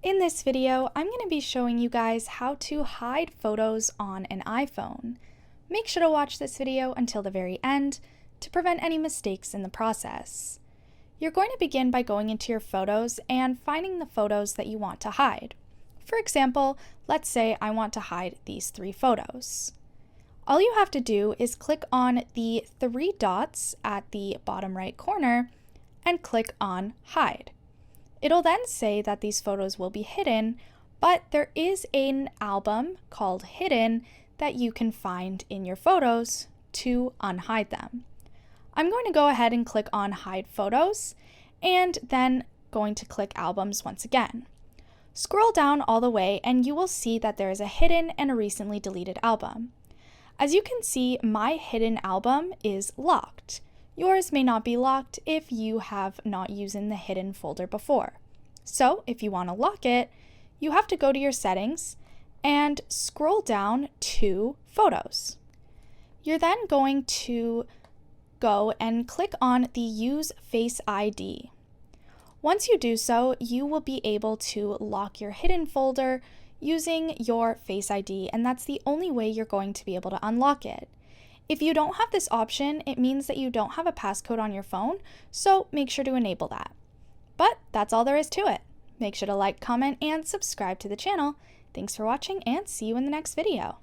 In this video, I'm going to be showing you guys how to hide photos on an iPhone. Make sure to watch this video until the very end to prevent any mistakes in the process. You're going to begin by going into your photos and finding the photos that you want to hide. For example, let's say I want to hide these 3 photos. All you have to do is click on the 3 dots at the bottom right corner and click on Hide. It'll then say that these photos will be hidden, but there is an album called Hidden that you can find in your photos to unhide them. I'm going to go ahead and click on Hide Photos, and then going to click Albums once again. Scroll down all the way and you will see that there is a hidden and a recently deleted album. As you can see, my hidden album is locked. Yours may not be locked if you have not used the hidden folder before. So if you want to lock it, you have to go to your settings and scroll down to Photos. You're then going to go and click on the Use Face ID. Once you do so, you will be able to lock your hidden folder using your Face ID, and that's the only way you're going to be able to unlock it. If you don't have this option, it means that you don't have a passcode on your phone, so make sure to enable that. But that's all there is to it. Make sure to like, comment, and subscribe to the channel. Thanks for watching, and see you in the next video.